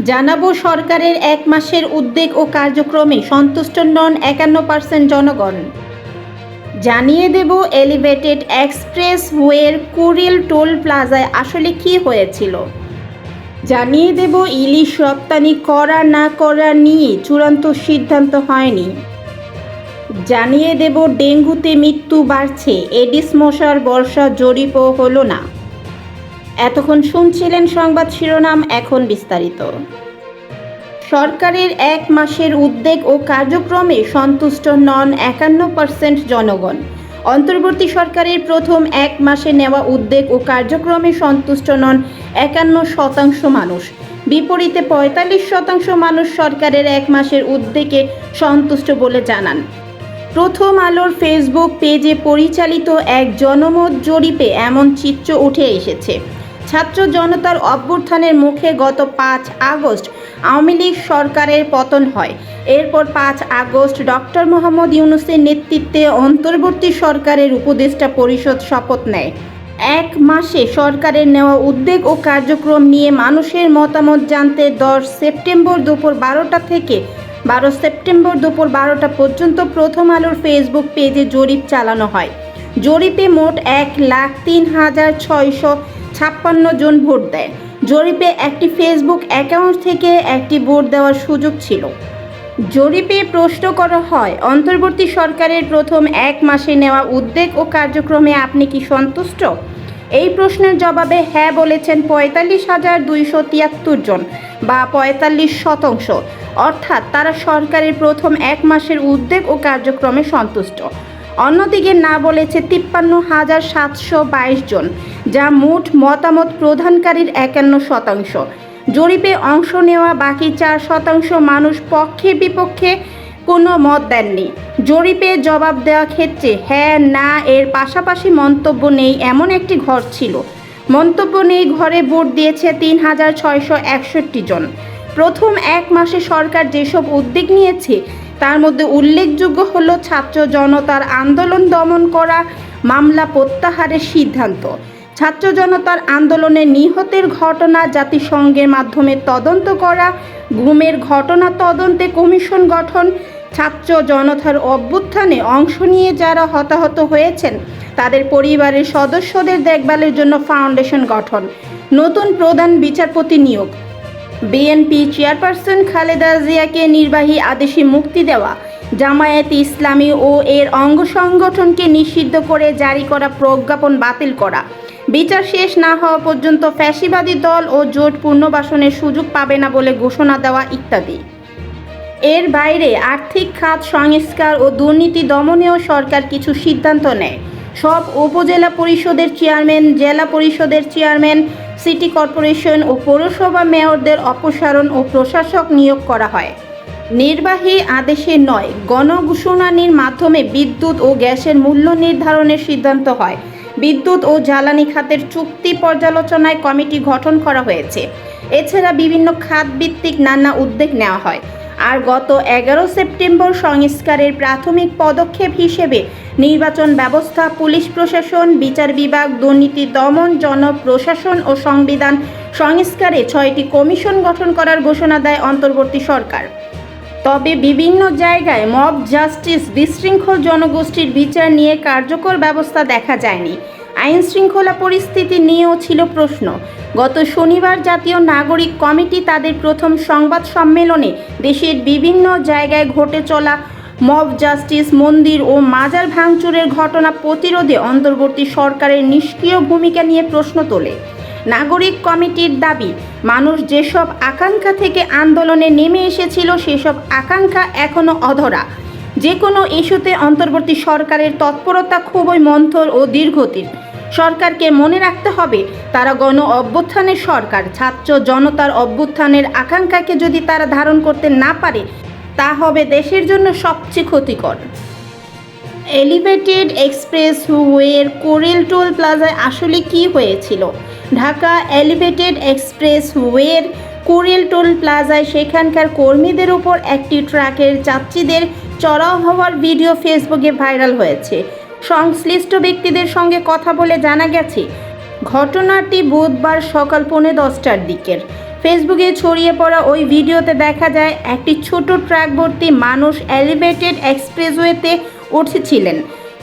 জানাবো সরকারের ১ মাসের উদ্যোগ ও কার্যক্রমে সন্তুষ্ট নন ৫১% জনগণ। জানিয়ে দেব এলিভেটেড এক্সপ্রেসওয়ের কুড়িল টোল প্লাজায় আসলে কি হয়েছিল। জানিয়ে দেব ইলিশ রপ্তানি করা না করা নিয়ে চূড়ান্ত সিদ্ধান্ত হয়নি। জানিয়ে দেব ডেঙ্গুতে মৃত্যু বাড়ছে, এডিস মশার বর্ষা জরিপও হলো না। এতক্ষণ শুনছিলেন সংবাদ শিরোনাম, এখন বিস্তারিত। সরকারের ১ মাসের উদ্যোগ ও কার্যক্রমে সন্তুষ্ট নন ৫১% জনগণ। অন্তর্বর্তী সরকারের প্রথম ১ মাসে নেওয়া উদ্যোগ ও কার্যক্রমে সন্তুষ্ট নন ৫১% মানুষ। বিপরীতে ৪৫% মানুষ সরকারের ১ মাসের উদ্যোগে সন্তুষ্ট বলে জানান। প্রথম আলোর ফেসবুক পেজে পরিচালিত এক জনমত জরিপে এমন চিত্র উঠে এসেছে। ছাত্র জনতার অভ্যুত্থানের মুখে গত ৫ আগস্ট আওয়ামী লীগ সরকারের পতন হয়। এরপর ৫ আগস্ট ডক্টর মোহাম্মদ ইউনূসের নেতৃত্বে অন্তর্বর্তী সরকারের উপদেষ্টা পরিষদ শপথ নেয়। ১ মাসে সরকারের নেওয়া উদ্যোগ ও কার্যক্রম নিয়ে মানুষের মতামত জানতে ১০ সেপ্টেম্বর দুপুর ১২টা থেকে ১২ সেপ্টেম্বর দুপুর ১২টা পর্যন্ত প্রথম আলোর ফেসবুক পেজে জরিপ চালানো হয়। জরিপে মোট ১,০৩,৬৫৬ জন ভোট দেয়। জরিপে একটি ফেসবুক অ্যাকাউন্ট থেকে একটি ভোট দেওয়ার সুযোগ ছিল। জরিপে প্রশ্ন করা হয়, অন্তর্বর্তী সরকারের প্রথম ১ মাসে নেওয়া উদ্যোগ ও কার্যক্রমে আপনি কি সন্তুষ্ট? এই প্রশ্নের জবাবে হ্যাঁ বলেছেন ৪৫,২৭৩ জন বা ৪৫%, অর্থাৎ তারা সরকারের প্রথম ১ মাসের উদ্যোগ ও কার্যক্রমে সন্তুষ্ট। অন্যদিকে না বলেছে ৫৩,৭২২ জন, যা মোট মতামত প্রদানকারীর ৫১%। জরিপে অংশ নেওয়া বাকি ৪% মানুষ পক্ষে বিপক্ষে কোনো মত দেননি। জরিপে জবাব দেওয়া ক্ষেত্রে হ্যাঁ না এর পাশাপাশি মন্তব্য নেই এমন একটি ঘর ছিল। মন্তব্য নেই ঘরে ভোট দিয়েছে ৩,৬৬১ জন। প্রথম ১ মাসে সরকার যেসব উদ্যোগ নিয়েছে তার মধ্যে উল্লেখযোগ্য হলো ছাত্র জনতার আন্দোলন দমন করা, মামলা প্রত্যাহারের সিদ্ধান্ত, ছাত্র জনতার আন্দোলনে নিহতের ঘটনা জাতিসংঘের মাধ্যমে তদন্ত করা, গুমের ঘটনা তদন্তে কমিশন গঠন, ছাত্র জনতার অভ্যুত্থানে অংশ নিয়ে যারা হতাহত হয়েছেন তাদের পরিবারের সদস্যদের দেখভালের জন্য ফাউন্ডেশন গঠন, নতুন প্রধান বিচারপতি নিয়োগ, বিএনপি চেয়ারপারসন খালেদা জিয়াকে নির্বাহী আদেশে মুক্তি দেওয়া, জামায়াতে ইসলামী ও এর অঙ্গ সংগঠনকে নিষিদ্ধ করে জারি করা প্রজ্ঞাপন বাতিল করা, বিচার শেষ না হওয়া পর্যন্ত ফ্যাসিবাদী দল ও জোট পুনর্বাসনের সুযোগ পাবে না বলে ঘোষণা দেওয়া ইত্যাদি। এর বাইরে আর্থিক খাত সংস্কার ও দুর্নীতি দমনেও সরকার কিছু সিদ্ধান্ত নেয়। সব উপজেলা পরিষদের চেয়ারম্যান, জেলা পরিষদের চেয়ারম্যান, সিটি কর্পোরেশন ও পৌরসভা মেয়রদের অপসারণ ও প্রশাসক নিয়োগ করা হয়। নির্বাহী আদেশে নয়, গণশুনানির মাধ্যমে বিদ্যুৎ ও গ্যাসের মূল্য নির্ধারণের সিদ্ধান্ত হয়। বিদ্যুৎ ও জ্বালানি খাতের চুক্তি পর্যালোচনায় কমিটি গঠন করা হয়েছে। এছাড়া বিভিন্ন খাতভিত্তিক নানা উদ্যোগ নেওয়া হয়। আর গত ১১ সেপ্টেম্বর সংস্কারের প্রাথমিক পদক্ষেপ হিসেবে নির্বাচন ব্যবস্থা, পুলিশ প্রশাসন, বিচার বিভাগ, দুর্নীতি দমন, জনপ্রশাসন ও সংবিধান সংস্কারে ৬টি কমিশন গঠন করার ঘোষণা দেয় অন্তর্বর্তী সরকার। তবে বিভিন্ন জায়গায় মব জাস্টিস, বিশৃঙ্খল জনগোষ্ঠীর বিচার নিয়ে কার্যকর ব্যবস্থা দেখা যায়নি। আইন শৃঙ্খলা পরিস্থিতি নিয়েও ছিল প্রশ্ন। গত শনিবার জাতীয় নাগরিক কমিটি তাদের প্রথম সংবাদ সম্মেলনে দেশের বিভিন্ন জায়গায় ঘটে চলা মব জাস্টিস, মন্দির ও মাজার ভাঙচুরের ঘটনা প্রতিরোধে অন্তর্বর্তী সরকারের নিষ্ক্রিয় ভূমিকা নিয়ে প্রশ্ন তোলে। নাগরিক কমিটির দাবি, মানুষ যেসব আকাঙ্ক্ষা থেকে আন্দোলনে নেমে এসেছিল সেসব আকাঙ্ক্ষা এখনও অধরা। যে কোনো ইস্যুতে অন্তর্বর্তী সরকারের তৎপরতা খুবই মন্থর ও দীর্ঘতির। সরকারকে মনে রাখতে হবে, তারা গণ অভ্যুত্থানের সরকার। ছাত্র জনতার অভ্যুত্থানের আকাঙ্ক্ষাকে যদি তারা ধারণ করতে না পারে তা হবে দেশের জন্য সবচেয়ে ক্ষতিকর। এলিভেটেড এক্সপ্রেসওয়ের কুড়িল টোল প্লাজায় আসলে কি হয়েছিল? ঢাকা এলিভেটেড এক্সপ্রেসওয়ের কুড়িল টোল প্লাজায় সেখানকার কর্মীদের উপর একটি ট্রাকের যাত্রীদের চড়াও হওয়ার ভিডিও ফেসবুকে ভাইরাল হয়েছে। সংশ্লিষ্ট ব্যক্তিদের সঙ্গে কথা বলে জানা গেছে, ঘটনাটি বুধবার সকাল 10:15টার দিকের। ফেসবুকে ছড়িয়ে পড়া ওই ভিডিওতে দেখা যায় একটি ছোট ট্রাক ভর্তি মানুষ এলিভেটেড এক্সপ্রেসওয়েতে উঠেছিলেন।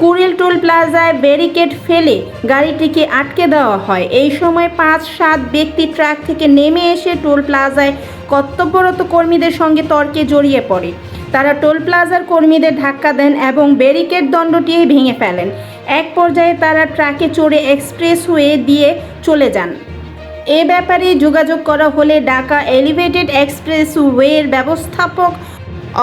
কুড়িল টোল প্লাজায় ব্যারিকেড ফেলে গাড়িটিকে আটকে দেওয়া হয়। এই সময় 5-7 ব্যক্তি ট্রাক থেকে নেমে এসে টোল প্লাজায় কর্তব্যরত কর্মীদের সঙ্গে তর্কে জড়িয়ে পড়ে। তারা টোল প্লাজার কর্মীদের ধাক্কা দেন এবং ব্যারিকেড দণ্ডটি ভেঙে ফেলেন। এক পর্যায়ে তারা ট্রাকে চড়ে এক্সপ্রেসওয়ে দিয়ে চলে যান। এ ব্যাপারে যোগাযোগ করা হলে ঢাকা এলিভেটেড এক্সপ্রেসওয়ের ব্যবস্থাপক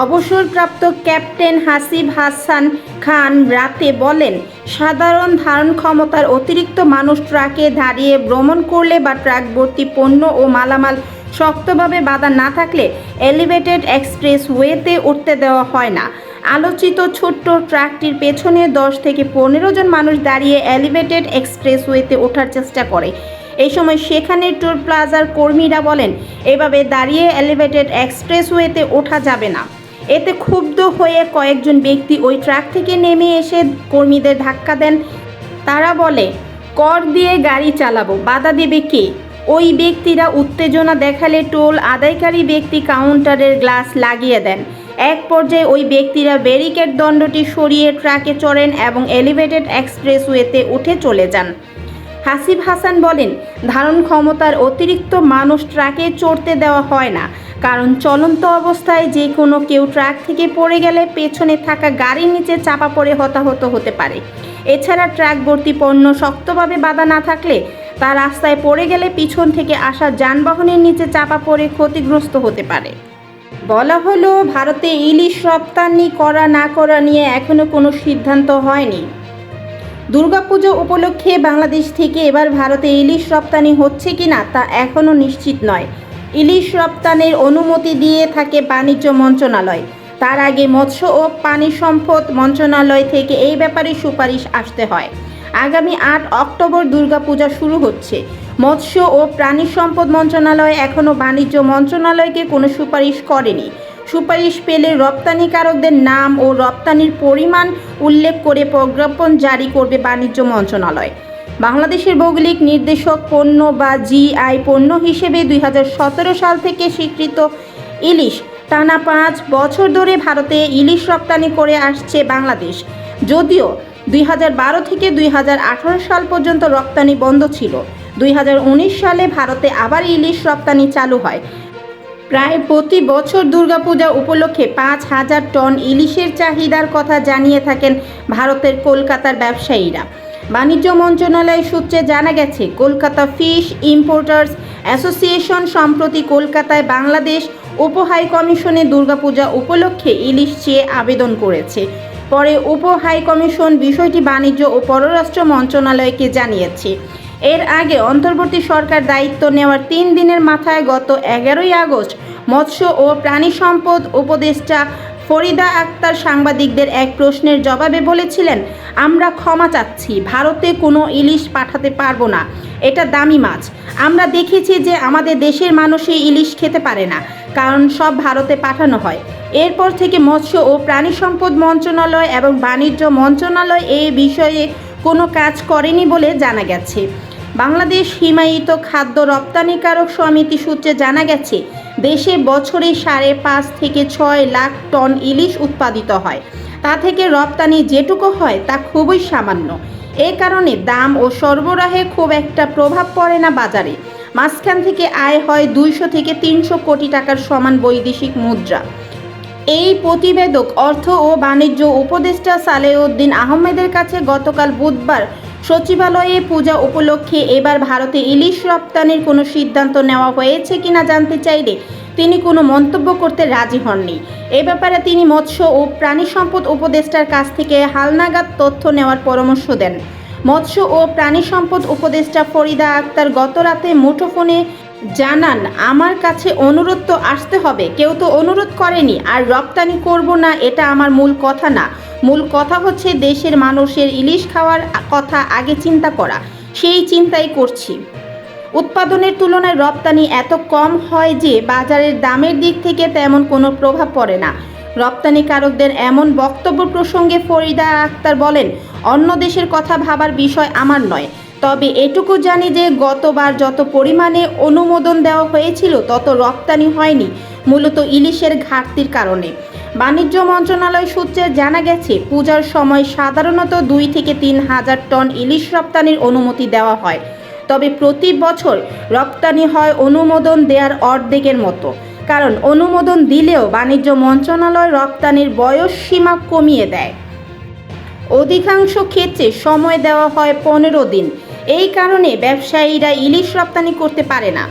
অবসরপ্রাপ্ত ক্যাপ্টেন হাসিব হাসান খান রাতে বলেন, সাধারণ ধারণ ক্ষমতার অতিরিক্ত মানুষ ট্রাকে দাঁড়িয়ে ভ্রমণ করলে বা ট্রাক ভর্তি পণ্য ও মালামাল শক্তভাবে বাঁধা না থাকলে এলিভেটেড এক্সপ্রেসওয়েতে উঠতে দেওয়া হয় না। আলোচিত ছোট্ট ট্রাকটির পেছনে 10 থেকে 15 জন মানুষ দাঁড়িয়ে এলিভেটেড এক্সপ্রেসওয়েতে ওঠার চেষ্টা করে। এই সময় সেখানে টোল প্লাজার কর্মীরা বলেন, এভাবে দাঁড়িয়ে এলিভেটেড এক্সপ্রেসওয়েতে ওঠা যাবে না। এতে ক্ষুব্ধ হয়ে কয়েকজন ব্যক্তি ওই ট্রাক থেকে নেমে এসে কর্মীদের ধাক্কা দেন। তারা বলে, কর দিয়ে গাড়ি চালাবো, বাধা দেবে কে? ওই ব্যক্তিরা উত্তেজনা দেখালে টোল আদায়কারী ব্যক্তি কাউন্টারের গ্লাস লাগিয়ে দেন। এক পর্যায়ে ওই ব্যক্তিরা ব্যারিকেড দণ্ডটি সরিয়ে ট্রাকে চড়েন এবং এলিভেটেড এক্সপ্রেসওয়েতে উঠে চলে যান। হাসিব হাসান বলেন, ধারণ ক্ষমতার অতিরিক্ত মানুষ ট্রাকে চড়তে দেওয়া হয় না, কারণ চলন্ত অবস্থায় যে কোনো কেউ ট্রাক থেকে পড়ে গেলে পেছনে থাকা গাড়ির নিচে চাপা পড়ে হতাহত হতে পারে। এছাড়া ট্রাক ভর্তি পণ্য শক্তভাবে বাঁধা না থাকলে তা রাস্তায় পড়ে গেলে পিছন থেকে আসা যানবাহনের নিচে চাপা পড়ে ক্ষতিগ্রস্ত হতে পারে। বলা হলো, ভারতে ইলিশ রপ্তানি করা না করা নিয়ে এখনও কোনো সিদ্ধান্ত হয়নি। দুর্গাপুজো উপলক্ষে বাংলাদেশ থেকে এবার ভারতে ইলিশ রপ্তানি হচ্ছে কিনা তা এখনও নিশ্চিত নয়। ইলিশ রপ্তানির অনুমতি দিয়ে থাকে বাণিজ্য মন্ত্রণালয়। তার আগে মৎস্য ও পানি সম্পদ মন্ত্রণালয় থেকে এই ব্যাপারে সুপারিশ আসতে হয়। আগামী 8 অক্টোবর দুর্গাপূজা শুরু হচ্ছে। মৎস্য ও প্রাণী সম্পদ মন্ত্রণালয় এখনও বাণিজ্য মন্ত্রণালয়কে কোনো সুপারিশ করেনি। সুপারিশ পেলে রপ্তানিকারকদের নাম ও রপ্তানির পরিমাণ উল্লেখ করে প্রজ্ঞাপন জারি করবে বাণিজ্য মন্ত্রণালয়। বাংলাদেশের ভৌগোলিক নির্দেশক পণ্য বা জিআই পণ্য হিসেবে 2017 সাল থেকে স্বীকৃত ইলিশ টানা 5 বছর ধরে ভারতে ইলিশ রপ্তানি করে আসছে বাংলাদেশ। যদিও 2012 থেকে 2018 সাল পর্যন্ত রপ্তানি বন্ধ ছিল। 2019 সালে ভারতে আবার ইলিশ রপ্তানি চালু হয়। প্রায় প্রতি বছর দুর্গাপূজা উপলক্ষে 5,000 টন ইলিশের চাহিদার কথা জানিয়ে থাকেন ভারতের কলকাতার ব্যবসায়ীরা। বাণিজ্য মন্ত্রণালয় সূত্রে জানা গেছে, কলকাতা ফিশ ইম্পোর্টার্স অ্যাসোসিয়েশন সম্প্রতি কলকাতায় বাংলাদেশ উপ হাই কমিশনে দুর্গাপূজা উপলক্ষে ইলিশ চেয়ে আবেদন করেছে। পরে উপ হাই কমিশন বিষয়টি বাণিজ্য ও পররাষ্ট্র মন্ত্রণালয়কে জানিয়েছে। এর আগে অন্তর্বর্তী সরকার দায়িত্ব নেওয়ার 3 দিনের মাথায় গত 11ই আগস্ট মৎস্য ও প্রাণী সম্পদ উপদেষ্টা ফরিদা আক্তার সাংবাদিকদের এক প্রশ্নের জবাবে বলেছিলেন, আমরা ক্ষমা চাচ্ছি, ভারতে কোনো ইলিশ পাঠাতে পারবো না, এটা দামি মাছ। আমরা দেখেছি যে আমাদের দেশের মানুষই ইলিশ খেতে পারে না, কারণ সব ভারতে পাঠানো হয়। এরপর থেকে মৎস্য ও প্রাণী সম্পদ মন্ত্রণালয় এবং বাণিজ্য মন্ত্রণালয় এই বিষয়ে কোনো কাজ করেনি বলে জানা গেছে। বাংলাদেশ হিমায়িত খাদ্য রপ্তানিকারক সমিতি সূত্রে জানা গেছে, দেশে বছরে 5.5 থেকে 6 লাখ টন ইলিশ উৎপাদিত হয়। তা থেকে রপ্তানি যেটুকু হয় তা খুবই সামান্য। এ কারণে দাম ও সরবরাহে খুব একটা প্রভাব পড়ে না বাজারে। মাঝখান থেকে আয় হয় 200 থেকে 300 কোটি টাকার সমান বৈদেশিক মুদ্রা। এই প্রতিবেদক অর্থ ও বাণিজ্য উপদেষ্টা সালেউদ্দিন আহমেদের কাছে গতকাল বুধবার সচিবালয়ে পূজা উপলক্ষে এবার ভারতে ইলিশ রপ্তানির কোনো সিদ্ধান্ত নেওয়া হয়েছে কিনা জানতে চাইলে তিনি কোনো মন্তব্য করতে রাজি হননি। এ ব্যাপারে তিনি মৎস্য ও প্রাণী সম্পদ উপদেষ্টার কাছ থেকে হালনাগাদ তথ্য নেওয়ার পরামর্শ দেন। মৎস্য ও প্রাণী সম্পদ উপদেষ্টা ফরিদা আক্তার গত রাতে মুঠোফোনে জানান, আমার কাছে অনুরোধ তো আসতে হবে, কেউ তো অনুরোধ করেনি, আর রপ্তানি করব না এটা আমার মূল কথা না। মূল কথা হচ্ছে দেশের মানুষের ইলিশ খাওয়ার কথা আগে চিন্তা করা, সেই চিন্তাই করছি। উৎপাদনের তুলনায় রপ্তানি এত কম হয় যে বাজারের দামের দিক থেকে তেমন কোনো প্রভাব পড়ে না। রপ্তানিকারকদের এমন বক্তব্য প্রসঙ্গে ফরিদা আক্তার বলেন, অন্য দেশের কথা ভাবার বিষয় আমার নয়, তবে এটুকু জানি যে গতবার যত পরিমাণে অনুমোদন দেওয়া হয়েছিল তত রপ্তানি হয়নি, মূলত ইলিশের ঘাটতির কারণে। বাণিজ্য মন্ত্রণালয় সূত্রে জানা গেছে, পূজার সময় সাধারণত 2 থেকে 3 হাজার টন ইলিশ রপ্তানির অনুমতি দেওয়া হয়। তবে প্রতি বছর রপ্তানি হয় অনুমোদন দেওয়ার অর্ধেকের মতো, কারণ অনুমোদন দিলেও বাণিজ্য মন্ত্রণালয় রপ্তানির বয়স সীমা কমিয়ে দেয়। অধিকাংশ ক্ষেত্রে সময় দেওয়া হয় 15 দিন। এই কারণে ব্যবসায়ীরা ইলিশ রপ্তানি করতে পারে না।